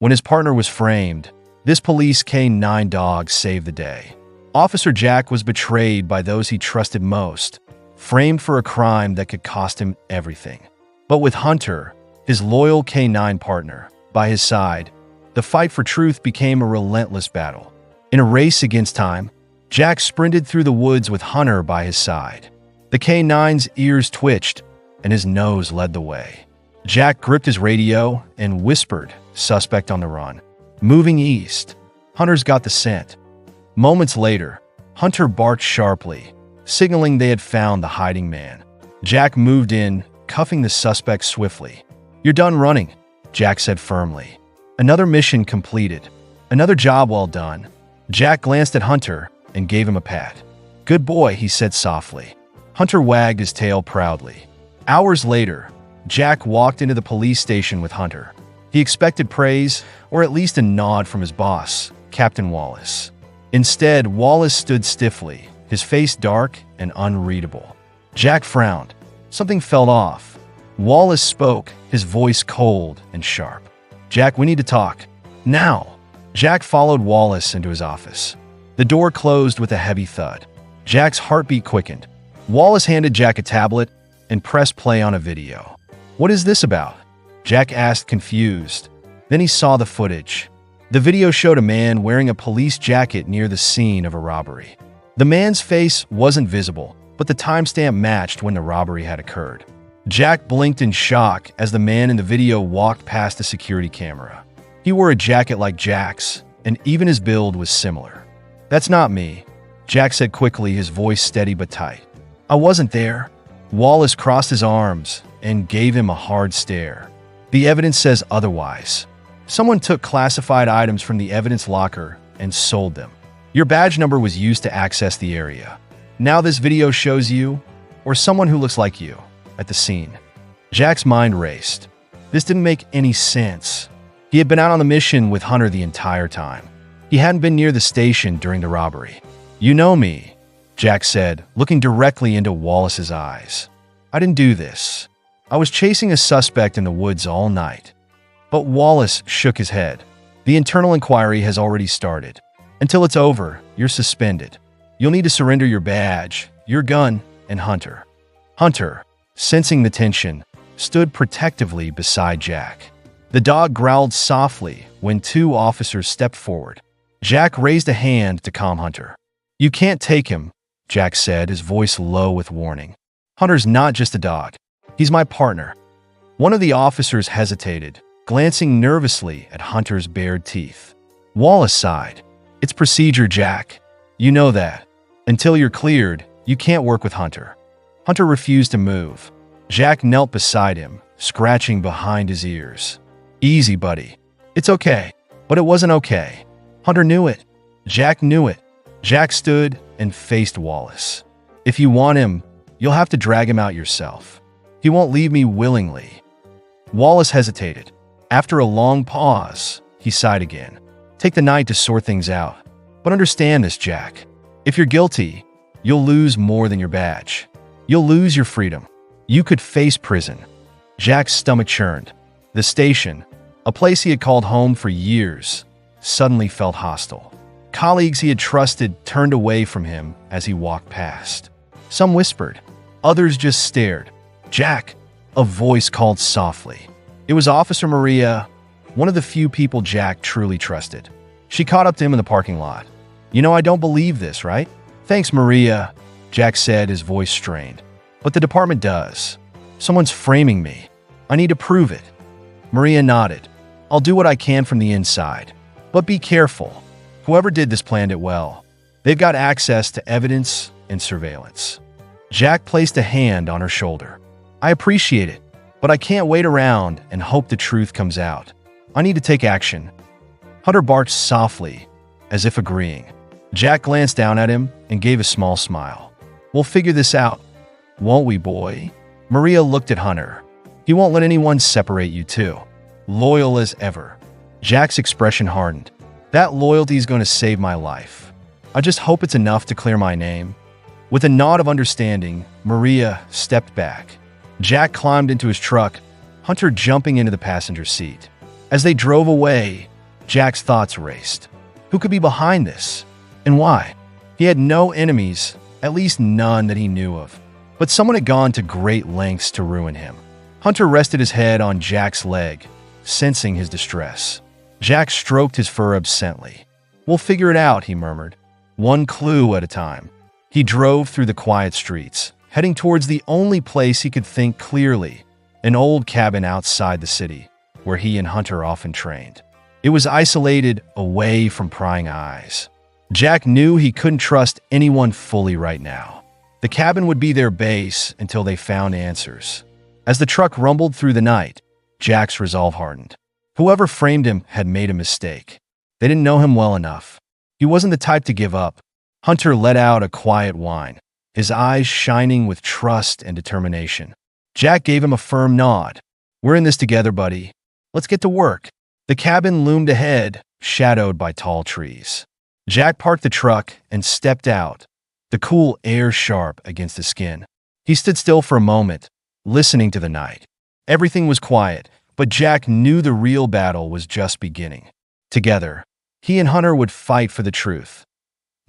When his partner was framed, this police K-9 dog saved the day. Officer Jack was betrayed by those he trusted most, framed for a crime that could cost him everything. But with Hunter, his loyal K-9 partner, by his side, the fight for truth became a relentless battle. In a race against time, Jack sprinted through the woods with Hunter by his side. The K-9's ears twitched, and his nose led the way. Jack gripped his radio and whispered, "Suspect on the run. Moving east. Hunter's got the scent." Moments later, Hunter barked sharply, signaling they had found the hiding man. Jack moved in, cuffing the suspect swiftly. "You're done running," Jack said firmly. "Another mission completed. Another job well done." Jack glanced at Hunter and gave him a pat. "Good boy," he said softly. Hunter wagged his tail proudly. Hours later, Jack walked into the police station with Hunter. He expected praise, or at least a nod from his boss, Captain Wallace. Instead, Wallace stood stiffly, his face dark and unreadable. Jack frowned. Something felt off. Wallace spoke, his voice cold and sharp. "Jack, we need to talk. Now." Jack followed Wallace into his office. The door closed with a heavy thud. Jack's heartbeat quickened. Wallace handed Jack a tablet and pressed play on a video. "What is this about?" Jack asked, confused. Then he saw the footage. The video showed a man wearing a police jacket near the scene of a robbery. The man's face wasn't visible, but the timestamp matched when the robbery had occurred. Jack blinked in shock as the man in the video walked past the security camera. He wore a jacket like Jack's, and even his build was similar. "That's not me," Jack said quickly, his voice steady but tight. "I wasn't there." Wallace crossed his arms and gave him a hard stare. "The evidence says otherwise. Someone took classified items from the evidence locker and sold them. Your badge number was used to access the area. Now this video shows you, or someone who looks like you, at the scene." Jack's mind raced. This didn't make any sense. He had been out on the mission with Hunter the entire time. He hadn't been near the station during the robbery. "You know me," Jack said, looking directly into Wallace's eyes. "I didn't do this. I was chasing a suspect in the woods all night." But Wallace shook his head. "The internal inquiry has already started. Until it's over, you're suspended. You'll need to surrender your badge, your gun, and Hunter." Hunter, sensing the tension, stood protectively beside Jack. The dog growled softly when two officers stepped forward. Jack raised a hand to calm Hunter. "You can't take him," Jack said, his voice low with warning. "Hunter's not just a dog. He's my partner." One of the officers hesitated, glancing nervously at Hunter's bared teeth. Wallace sighed. "It's procedure, Jack. You know that. Until you're cleared, you can't work with Hunter." Hunter refused to move. Jack knelt beside him, scratching behind his ears. "Easy, buddy. It's okay." But it wasn't okay. Hunter knew it. Jack knew it. Jack stood and faced Wallace. "If you want him, you'll have to drag him out yourself. He won't leave me willingly." Wallace hesitated. After a long pause, he sighed again. "Take the night to sort things out. But understand this, Jack. If you're guilty, you'll lose more than your badge. You'll lose your freedom. You could face prison." Jack's stomach churned. The station, a place he had called home for years, suddenly felt hostile. Colleagues he had trusted turned away from him as he walked past. Some whispered. Others just stared. "Jack," a voice called softly. It was Officer Maria, one of the few people Jack truly trusted. She caught up to him in the parking lot. "You know I don't believe this, right?" "Thanks, Maria," Jack said, his voice strained. "But the department does. Someone's framing me. I need to prove it." Maria nodded. "I'll do what I can from the inside. But be careful. Whoever did this planned it well. They've got access to evidence and surveillance." Jack placed a hand on her shoulder. "I appreciate it, but I can't wait around and hope the truth comes out. I need to take action." Hunter barked softly, as if agreeing. Jack glanced down at him and gave a small smile. "We'll figure this out, won't we, boy?" Maria looked at Hunter. "He won't let anyone separate you two. Loyal as ever." Jack's expression hardened. "That loyalty is going to save my life. I just hope it's enough to clear my name." With a nod of understanding, Maria stepped back. Jack climbed into his truck, Hunter jumping into the passenger seat. As they drove away, Jack's thoughts raced. Who could be behind this? And why? He had no enemies, at least none that he knew of. But someone had gone to great lengths to ruin him. Hunter rested his head on Jack's leg, sensing his distress. Jack stroked his fur absently. "We'll figure it out," he murmured. "One clue at a time." He drove through the quiet streets, heading towards the only place he could think clearly, an old cabin outside the city, where he and Hunter often trained. It was isolated, away from prying eyes. Jack knew he couldn't trust anyone fully right now. The cabin would be their base until they found answers. As the truck rumbled through the night, Jack's resolve hardened. Whoever framed him had made a mistake. They didn't know him well enough. He wasn't the type to give up. Hunter let out a quiet whine, his eyes shining with trust and determination. Jack gave him a firm nod. "We're in this together, buddy. Let's get to work." The cabin loomed ahead, shadowed by tall trees. Jack parked the truck and stepped out, the cool air sharp against his skin. He stood still for a moment, listening to the night. Everything was quiet, but Jack knew the real battle was just beginning. Together, he and Hunter would fight for the truth,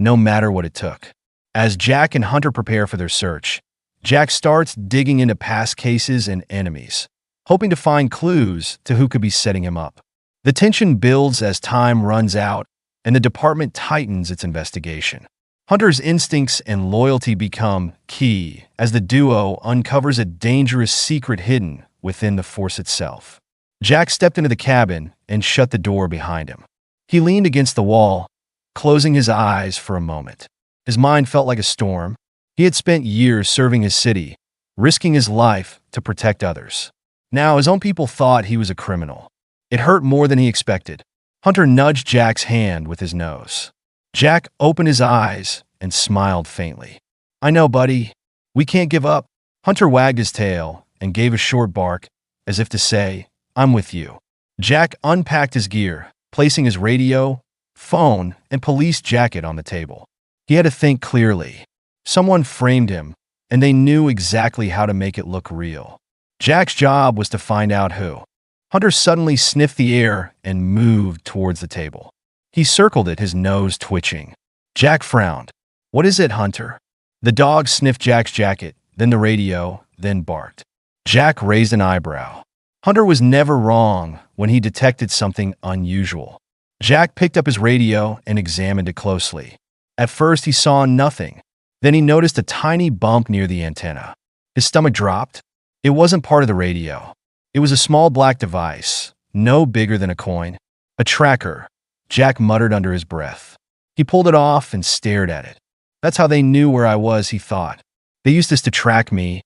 no matter what it took. As Jack and Hunter prepare for their search, Jack starts digging into past cases and enemies, hoping to find clues to who could be setting him up. The tension builds as time runs out, and the department tightens its investigation. Hunter's instincts and loyalty become key as the duo uncovers a dangerous secret hidden within the force itself. Jack stepped into the cabin and shut the door behind him. He leaned against the wall, closing his eyes for a moment. His mind felt like a storm. He had spent years serving his city, risking his life to protect others. Now his own people thought he was a criminal. It hurt more than he expected. Hunter nudged Jack's hand with his nose. Jack opened his eyes and smiled faintly. "I know, buddy. We can't give up." Hunter wagged his tail and gave a short bark, as if to say, "I'm with you." Jack unpacked his gear, placing his radio, phone, and police jacket on the table. He had to think clearly. Someone framed him, and they knew exactly how to make it look real. Jack's job was to find out who. Hunter suddenly sniffed the air and moved towards the table. He circled it, his nose twitching. Jack frowned. "What is it, Hunter?" The dog sniffed Jack's jacket, then the radio, then barked. Jack raised an eyebrow. Hunter was never wrong when he detected something unusual. Jack picked up his radio and examined it closely. At first, he saw nothing. Then he noticed a tiny bump near the antenna. His stomach dropped. It wasn't part of the radio. It was a small black device, no bigger than a coin. A tracker, Jack muttered under his breath. He pulled it off and stared at it. "That's how they knew where I was," he thought. "They used this to track me,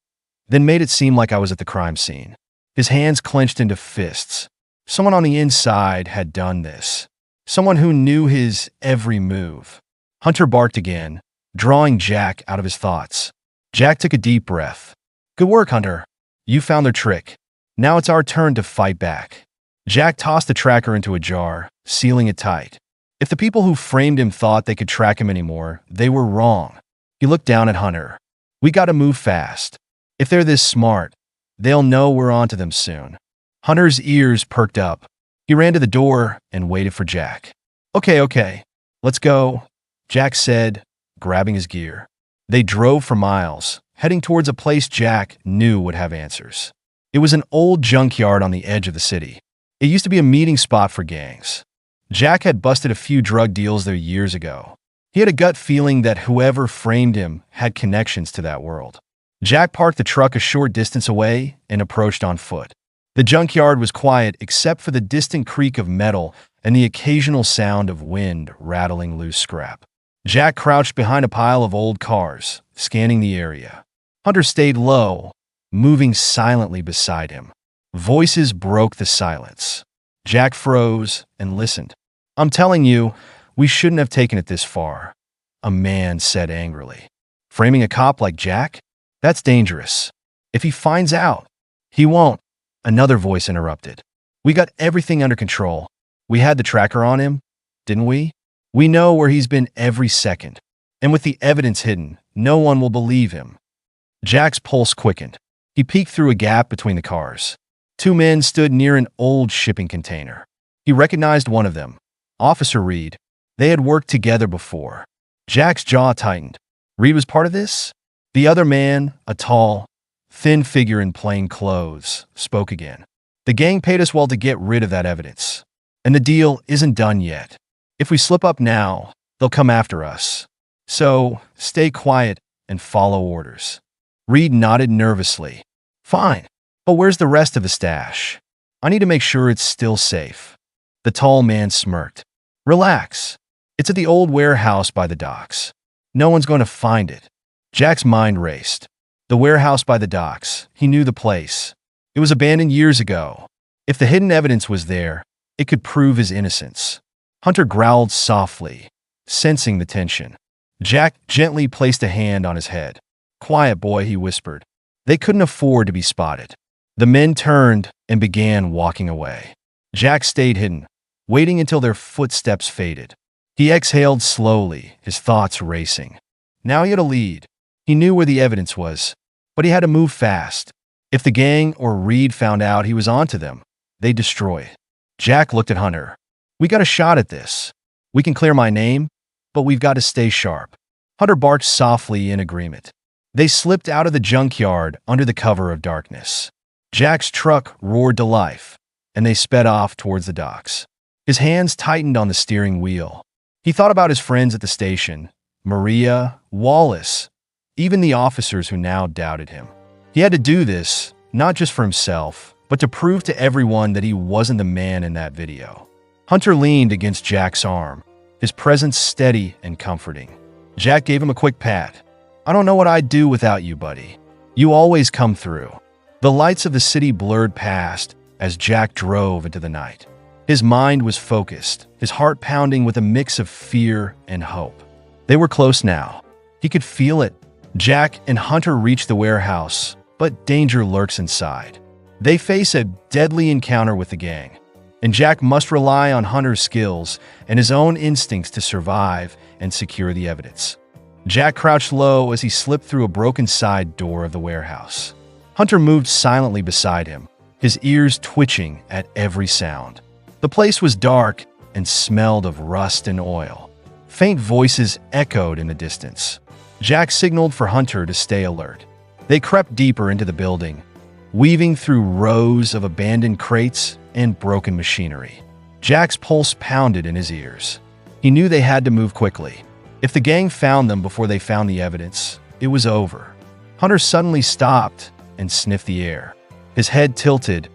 then made it seem like I was at the crime scene." His hands clenched into fists. Someone on the inside had done this. Someone who knew his every move. Hunter barked again, drawing Jack out of his thoughts. Jack took a deep breath. "Good work, Hunter. You found their trick. Now it's our turn to fight back." Jack tossed the tracker into a jar, sealing it tight. If the people who framed him thought they could track him anymore, they were wrong. He looked down at Hunter. "We gotta move fast. If they're this smart, they'll know we're onto them soon." Hunter's ears perked up. He ran to the door and waited for Jack. Okay, let's go," Jack said, grabbing his gear. They drove for miles, heading towards a place Jack knew would have answers. It was an old junkyard on the edge of the city. It used to be a meeting spot for gangs. Jack had busted a few drug deals there years ago. He had a gut feeling that whoever framed him had connections to that world. Jack parked the truck a short distance away and approached on foot. The junkyard was quiet except for the distant creak of metal and the occasional sound of wind rattling loose scrap. Jack crouched behind a pile of old cars, scanning the area. Hunter stayed low, moving silently beside him. Voices broke the silence. Jack froze and listened. "I'm telling you, we shouldn't have taken it this far," a man said angrily. "Framing a cop like Jack? That's dangerous. If he finds out, he won't," another voice interrupted. "We got everything under control. We had the tracker on him, didn't we? We know where he's been every second. And with the evidence hidden, no one will believe him." Jack's pulse quickened. He peeked through a gap between the cars. Two men stood near an old shipping container. He recognized one of them, Officer Reed. They had worked together before. Jack's jaw tightened. Reed was part of this? The other man, a tall, thin figure in plain clothes, spoke again. The gang paid us well to get rid of that evidence. And the deal isn't done yet. If we slip up now, they'll come after us. So, stay quiet and follow orders. Reed nodded nervously. Fine, but where's the rest of the stash? I need to make sure it's still safe. The tall man smirked. Relax. It's at the old warehouse by the docks. No one's going to find it. Jack's mind raced. The warehouse by the docks. He knew the place. It was abandoned years ago. If the hidden evidence was there, it could prove his innocence. Hunter growled softly, sensing the tension. Jack gently placed a hand on his head. Quiet, boy, he whispered. They couldn't afford to be spotted. The men turned and began walking away. Jack stayed hidden, waiting until their footsteps faded. He exhaled slowly, his thoughts racing. Now he had a lead. He knew where the evidence was, but he had to move fast. If the gang or Reed found out he was onto them, they'd destroy it. Jack looked at Hunter. We got a shot at this. We can clear my name, but we've got to stay sharp. Hunter barked softly in agreement. They slipped out of the junkyard under the cover of darkness. Jack's truck roared to life, and they sped off towards the docks. His hands tightened on the steering wheel. He thought about his friends at the station, Maria, Wallace, even the officers who now doubted him. He had to do this, not just for himself, but to prove to everyone that he wasn't the man in that video. Hunter leaned against Jack's arm, his presence steady and comforting. Jack gave him a quick pat. I don't know what I'd do without you, buddy. You always come through. The lights of the city blurred past as Jack drove into the night. His mind was focused, his heart pounding with a mix of fear and hope. They were close now. He could feel it. Jack and Hunter reached the warehouse, but danger lurks inside. They face a deadly encounter with the gang, and Jack must rely on Hunter's skills and his own instincts to survive and secure the evidence. Jack crouched low as he slipped through a broken side door of the warehouse. Hunter moved silently beside him, his ears twitching at every sound. The place was dark and smelled of rust and oil. Faint voices echoed in the distance. Jack signaled for Hunter to stay alert. They crept deeper into the building, weaving through rows of abandoned crates and broken machinery. Jack's pulse pounded in his ears. He knew they had to move quickly. If the gang found them before they found the evidence, it was over. Hunter suddenly stopped and sniffed the air. His head tilted,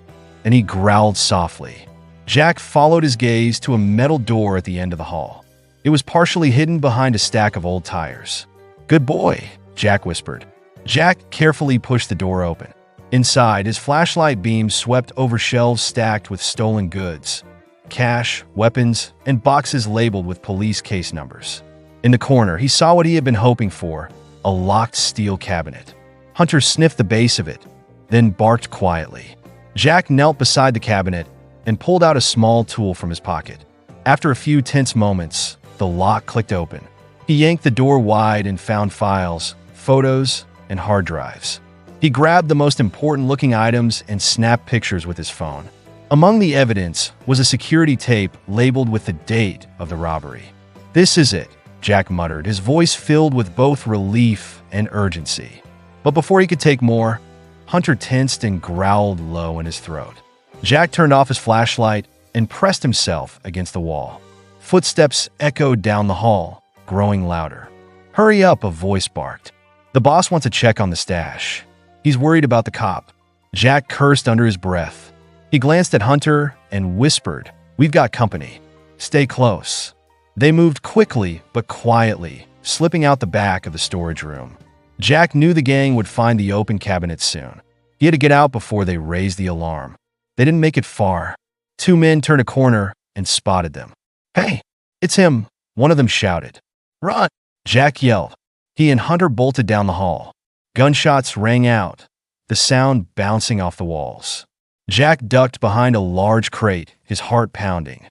and he growled softly. Jack followed his gaze to a metal door at the end of the hall. It was partially hidden behind a stack of old tires. Good boy, Jack whispered. Jack carefully pushed the door open. Inside, his flashlight beam swept over shelves stacked with stolen goods, cash, weapons, and boxes labeled with police case numbers. In the corner, he saw what he had been hoping for, a locked steel cabinet. Hunter sniffed the base of it, then barked quietly. Jack knelt beside the cabinet and pulled out a small tool from his pocket. After a few tense moments, the lock clicked open. He yanked the door wide and found files, photos, and hard drives. He grabbed the most important-looking items and snapped pictures with his phone. Among the evidence was a security tape labeled with the date of the robbery. This is it, Jack muttered, his voice filled with both relief and urgency. But before he could take more, Hunter tensed and growled low in his throat. Jack turned off his flashlight and pressed himself against the wall. Footsteps echoed down the hall, growing louder. Hurry up, a voice barked. The boss wants to check on the stash. He's worried about the cop. Jack cursed under his breath. He glanced at Hunter and whispered, We've got company. Stay close. They moved quickly but quietly, slipping out the back of the storage room. Jack knew the gang would find the open cabinet soon. He had to get out before they raised the alarm. They didn't make it far. Two men turned a corner and spotted them. Hey, it's him, one of them shouted. Run, Jack yelled. He and Hunter bolted down the hall. Gunshots rang out, the sound bouncing off the walls. Jack ducked behind a large crate, his heart pounding.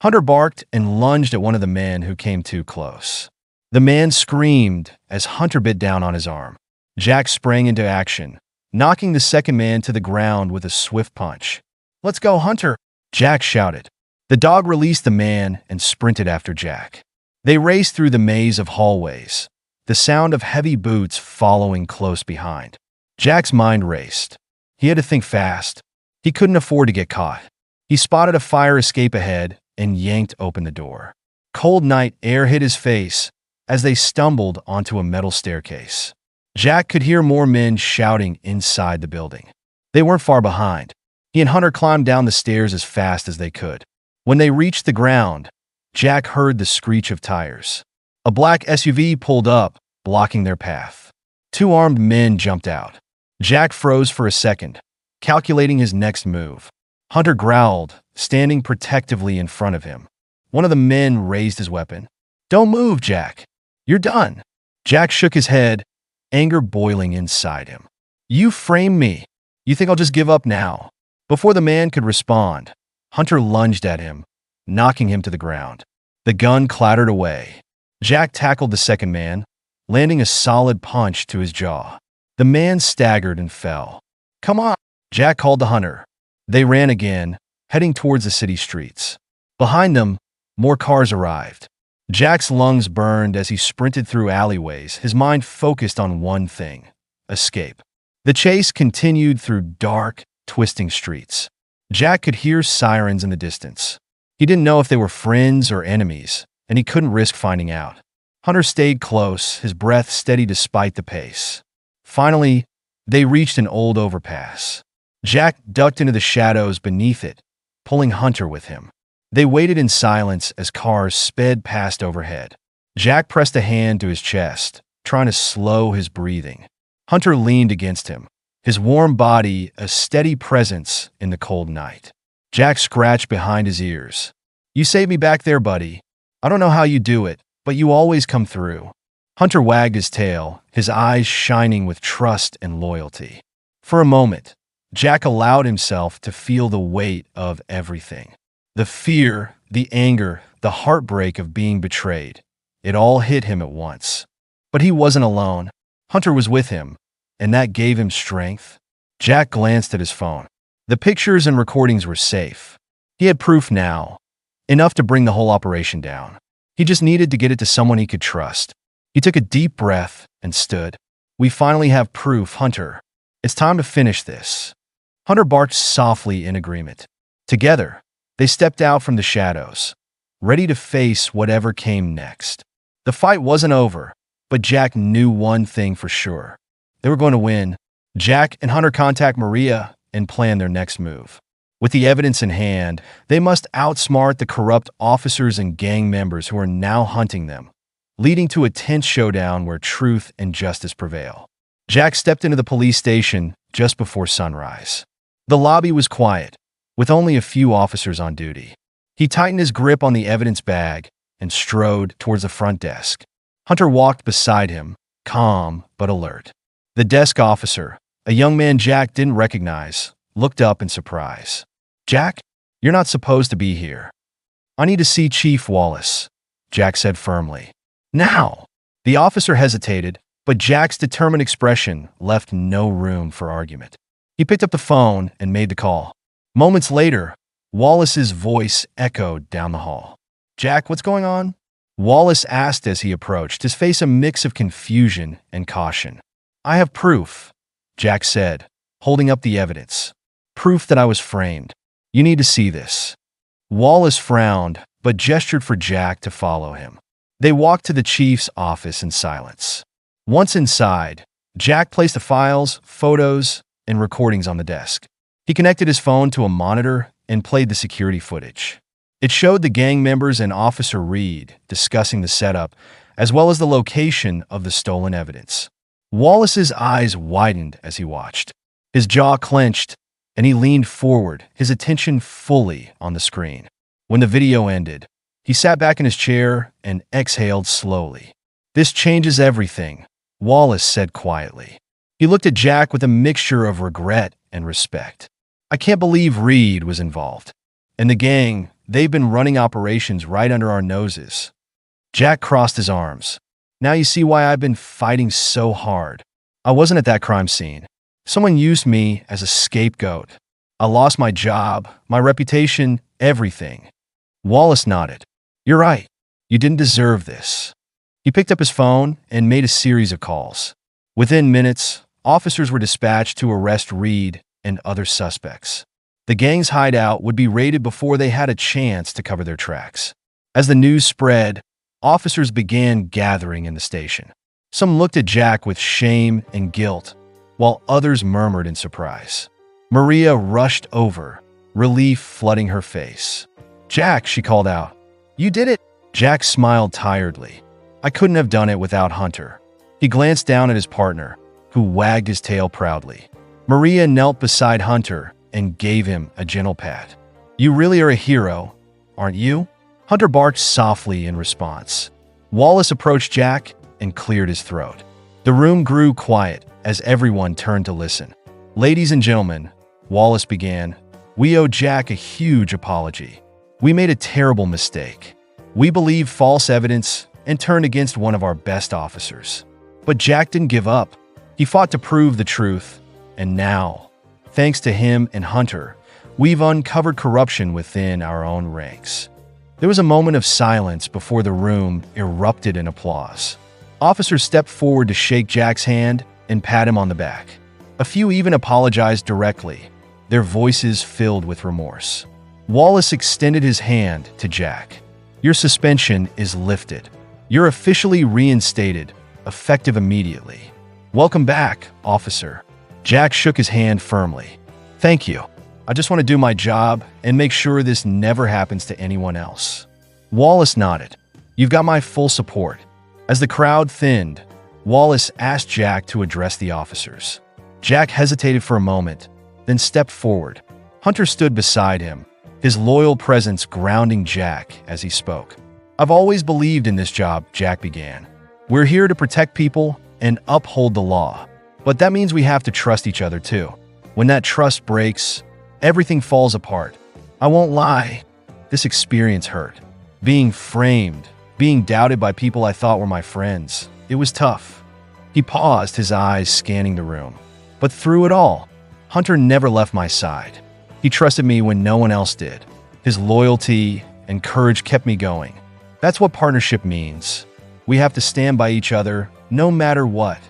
Hunter barked and lunged at one of the men who came too close. The man screamed as Hunter bit down on his arm. Jack sprang into action, knocking the second man to the ground with a swift punch. Let's go, Hunter, Jack shouted. The dog released the man and sprinted after Jack. They raced through the maze of hallways, the sound of heavy boots following close behind. Jack's mind raced. He had to think fast. He couldn't afford to get caught. He spotted a fire escape ahead and yanked open the door. Cold night air hit his face as they stumbled onto a metal staircase. Jack could hear more men shouting inside the building. They weren't far behind. He and Hunter climbed down the stairs as fast as they could. When they reached the ground, Jack heard the screech of tires. A black SUV pulled up, blocking their path. Two armed men jumped out. Jack froze for a second, calculating his next move. Hunter growled, standing protectively in front of him. One of the men raised his weapon. "Don't move, Jack. You're done." Jack shook his head, anger boiling inside him. "You framed me. You think I'll just give up now?" Before the man could respond, Hunter lunged at him, knocking him to the ground. The gun clattered away. Jack tackled the second man, landing a solid punch to his jaw. The man staggered and fell. "Come on," Jack called to Hunter. They ran again, heading towards the city streets. Behind them, more cars arrived. Jack's lungs burned as he sprinted through alleyways, his mind focused on one thing: escape. The chase continued through dark, twisting streets. Jack could hear sirens in the distance. He didn't know if they were friends or enemies, and he couldn't risk finding out. Hunter stayed close, his breath steady despite the pace. Finally, they reached an old overpass. Jack ducked into the shadows beneath it, pulling Hunter with him. They waited in silence as cars sped past overhead. Jack pressed a hand to his chest, trying to slow his breathing. Hunter leaned against him, his warm body a steady presence in the cold night. Jack scratched behind his ears. "You saved me back there, buddy. I don't know how you do it, but you always come through." Hunter wagged his tail, his eyes shining with trust and loyalty. For a moment, Jack allowed himself to feel the weight of everything. The fear, the anger, the heartbreak of being betrayed. It all hit him at once. But he wasn't alone. Hunter was with him, and that gave him strength. Jack glanced at his phone. The pictures and recordings were safe. He had proof now, enough to bring the whole operation down. He just needed to get it to someone he could trust. He took a deep breath and stood. "We finally have proof, Hunter. It's time to finish this." Hunter barked softly in agreement. Together, they stepped out from the shadows, ready to face whatever came next. The fight wasn't over, but Jack knew one thing for sure. They were going to win. Jack and Hunter contact Maria and plan their next move. With the evidence in hand, they must outsmart the corrupt officers and gang members who are now hunting them, leading to a tense showdown where truth and justice prevail. Jack stepped into the police station just before sunrise. The lobby was quiet, with only a few officers on duty. He tightened his grip on the evidence bag and strode towards the front desk. Hunter walked beside him, calm but alert. The desk officer, a young man Jack didn't recognize, looked up in surprise. "Jack, you're not supposed to be here." "I need to see Chief Wallace," Jack said firmly. "Now!" The officer hesitated, but Jack's determined expression left no room for argument. He picked up the phone and made the call. Moments later, Wallace's voice echoed down the hall. "Jack, what's going on?" Wallace asked as he approached, his face a mix of confusion and caution. "I have proof," Jack said, holding up the evidence. "Proof that I was framed. You need to see this." Wallace frowned, but gestured for Jack to follow him. They walked to the chief's office in silence. Once inside, Jack placed the files, photos, and recordings on the desk. He connected his phone to a monitor and played the security footage. It showed the gang members and Officer Reed discussing the setup, as well as the location of the stolen evidence. Wallace's eyes widened as he watched. His jaw clenched, and he leaned forward, his attention fully on the screen. When the video ended, he sat back in his chair and exhaled slowly. "This changes everything," Wallace said quietly. He looked at Jack with a mixture of regret and respect. "I can't believe Reed was involved. And the gang, they've been running operations right under our noses." Jack crossed his arms. "Now you see why I've been fighting so hard. I wasn't at that crime scene. Someone used me as a scapegoat. I lost my job, my reputation, everything. Wallace nodded. You're right. You didn't deserve this. He picked up his phone and made a series of calls. Within minutes, officers were dispatched to arrest Reed and other suspects. The gang's hideout would be raided before they had a chance to cover their tracks. As the news spread, officers began gathering in the station. Some looked at Jack with shame and guilt, while others murmured in surprise. Maria rushed over, relief flooding her face. Jack, she called out. You did it. Jack smiled tiredly. I couldn't have done it without Hunter. He glanced down at his partner, who wagged his tail proudly. Maria knelt beside Hunter and gave him a gentle pat. You really are a hero, aren't you? Hunter barked softly in response. Wallace approached Jack and cleared his throat. The room grew quiet as everyone turned to listen. Ladies and gentlemen, Wallace began, we owe Jack a huge apology. We made a terrible mistake. We believed false evidence and turned against one of our best officers. But Jack didn't give up. He fought to prove the truth, and now, thanks to him and Hunter, we've uncovered corruption within our own ranks. There was a moment of silence before the room erupted in applause. Officers stepped forward to shake Jack's hand and pat him on the back. A few even apologized directly, their voices filled with remorse. Wallace extended his hand to Jack. Your suspension is lifted. You're officially reinstated, effective immediately. Welcome back, officer. Jack shook his hand firmly. Thank you. I just want to do my job and make sure this never happens to anyone else. Wallace nodded. You've got my full support. As the crowd thinned, Wallace asked Jack to address the officers. Jack hesitated for a moment, then stepped forward. Hunter stood beside him, his loyal presence grounding Jack as he spoke. I've always believed in this job, Jack began. We're here to protect people and uphold the law. But that means we have to trust each other too. When that trust breaks, everything falls apart. I won't lie. This experience hurt. Being framed, being doubted by people I thought were my friends. It was tough. He paused, his eyes scanning the room. But through it all, Hunter never left my side. He trusted me when no one else did. His loyalty and courage kept me going. That's what partnership means. We have to stand by each other, no matter what.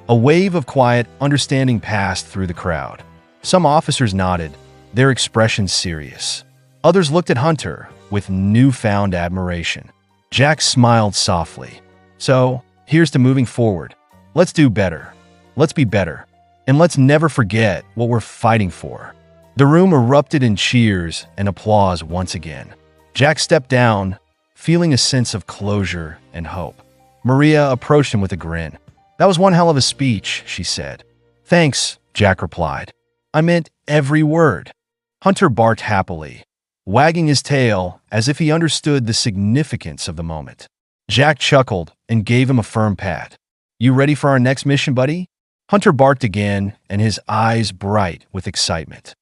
A wave of quiet understanding passed through the crowd. Some officers nodded, their expressions serious. Others looked at Hunter with newfound admiration. Jack smiled softly. So, here's to moving forward. Let's do better. Let's be better. And let's never forget what we're fighting for. The room erupted in cheers and applause once again. Jack stepped down, feeling a sense of closure and hope. Maria approached him with a grin. That was one hell of a speech, she said. Thanks, Jack replied. I meant every word. Hunter barked happily, wagging his tail as if he understood the significance of the moment. Jack chuckled and gave him a firm pat. You ready for our next mission, buddy? Hunter barked again, and his eyes bright with excitement.